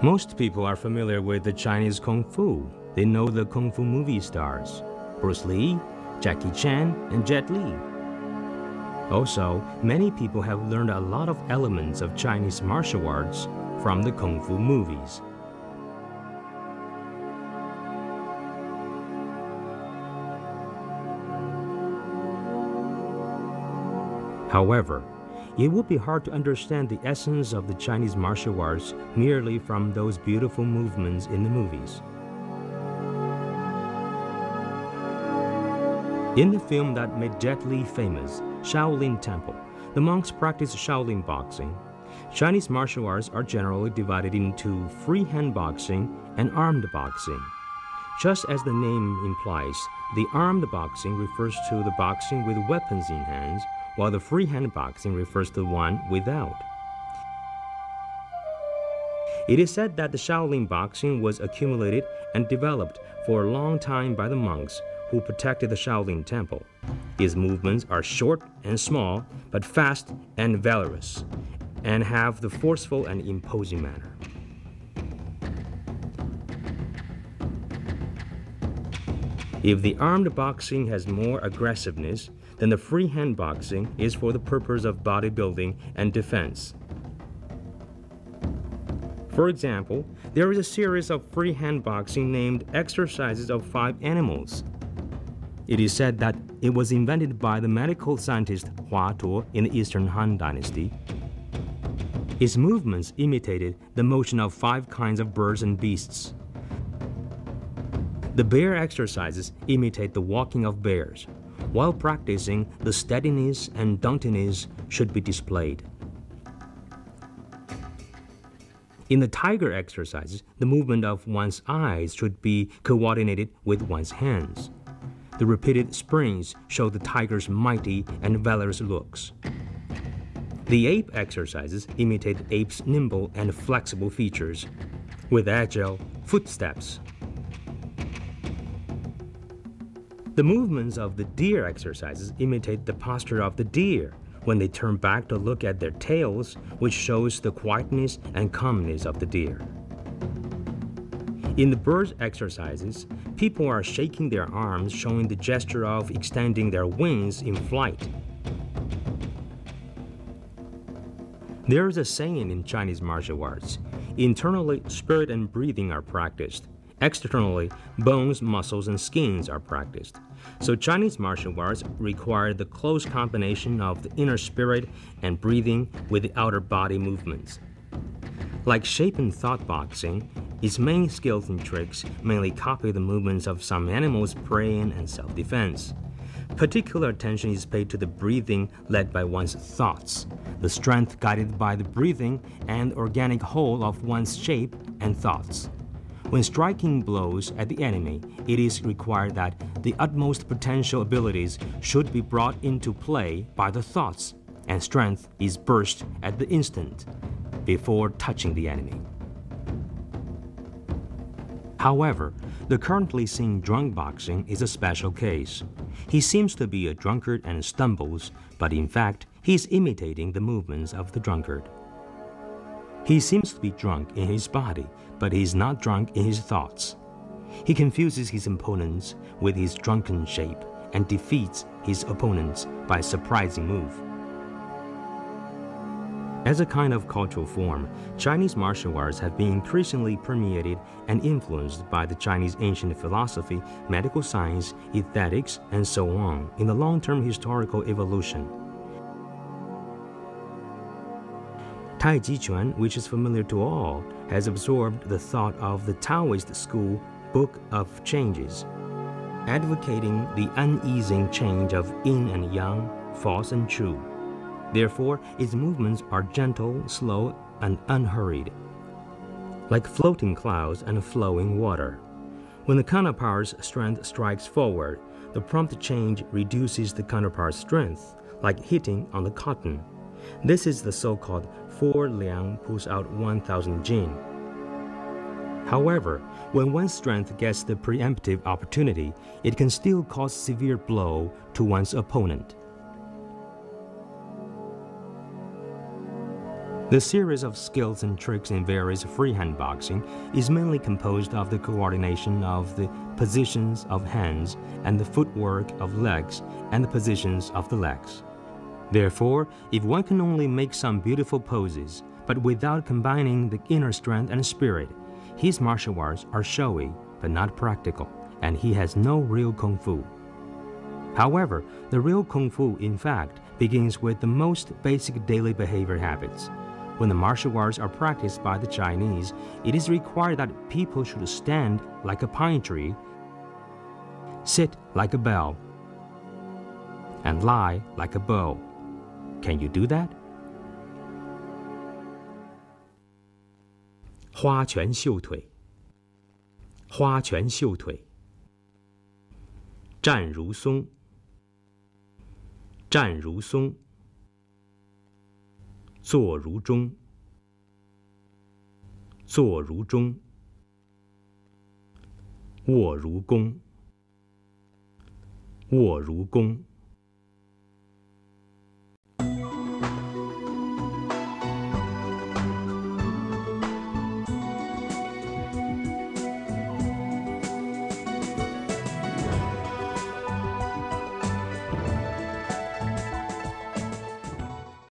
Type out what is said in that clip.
Most people are familiar with the Chinese Kung Fu. They know the Kung Fu movie stars, Bruce Lee, Jackie Chan, and Jet Li. Also, many people have learned a lot of elements of Chinese martial arts from the Kung Fu movies. However, it would be hard to understand the essence of the Chinese martial arts merely from those beautiful movements in the movies. In the film that made Jet Li famous, Shaolin Temple, the monks practice Shaolin boxing. Chinese martial arts are generally divided into freehand boxing and armed boxing. Just as the name implies, the armed boxing refers to the boxing with weapons in hands, while the freehand boxing refers to the one without. It is said that the Shaolin boxing was accumulated and developed for a long time by the monks who protected the Shaolin Temple. Its movements are short and small, but fast and valorous, and have the forceful and imposing manner. If the armed boxing has more aggressiveness, then the freehand boxing is for the purpose of bodybuilding and defense. For example, there is a series of freehand boxing named Exercises of 5 Animals. It is said that it was invented by the medical scientist Hua Tuo in the Eastern Han Dynasty. Its movements imitated the motion of 5 kinds of birds and beasts. The bear exercises imitate the walking of bears. While practicing, the steadiness and dauntiness should be displayed. In the tiger exercises, the movement of one's eyes should be coordinated with one's hands. The repeated springs show the tiger's mighty and valorous looks. The ape exercises imitate the ape's nimble and flexible features, with agile footsteps. The movements of the deer exercises imitate the posture of the deer when they turn back to look at their tails, which shows the quietness and calmness of the deer. In the bird exercises, people are shaking their arms, showing the gesture of extending their wings in flight. There is a saying in Chinese martial arts: internally, spirit and breathing are practiced. Externally, bones, muscles, and skins are practiced. So Chinese martial arts require the close combination of the inner spirit and breathing with the outer body movements. Like shape and thought boxing, its main skills and tricks mainly copy the movements of some animals preying and self-defense. Particular attention is paid to the breathing led by one's thoughts, the strength guided by the breathing, and organic whole of one's shape and thoughts. When striking blows at the enemy, it is required that the utmost potential abilities should be brought into play by the thoughts, and strength is burst at the instant before touching the enemy. However, the currently seen drunk boxing is a special case. He seems to be a drunkard and stumbles, but in fact, he is imitating the movements of the drunkard. He seems to be drunk in his body, but he is not drunk in his thoughts. He confuses his opponents with his drunken shape and defeats his opponents by a surprising move. As a kind of cultural form, Chinese martial arts have been increasingly permeated and influenced by the Chinese ancient philosophy, medical science, aesthetics, and so on in the long-term historical evolution. Tai Chi Chuan, which is familiar to all, has absorbed the thought of the Taoist school Book of Changes, advocating the uneasing change of yin and yang, false and true. Therefore, its movements are gentle, slow, and unhurried, like floating clouds and flowing water. When the counterpart's strength strikes forward, the prompt change reduces the counterpart's strength, like hitting on the cotton. This is the so-called 4 liang pulls out 1,000 jin. However, when one's strength gets the preemptive opportunity, it can still cause severe blow to one's opponent. The series of skills and tricks in various freehand boxing is mainly composed of the coordination of the positions of hands and the footwork of legs and the positions of the legs. Therefore, if one can only make some beautiful poses, but without combining the inner strength and spirit, his martial arts are showy but not practical, and he has no real kung fu. However, the real kung fu, in fact, begins with the most basic daily behavior habits. When the martial arts are practiced by the Chinese, it is required that people should stand like a pine tree, sit like a bell, and lie like a bow. Can you do that? 花拳绣腿，花拳绣腿，站如松，站如松，坐如钟，坐如钟，卧如弓，卧如弓。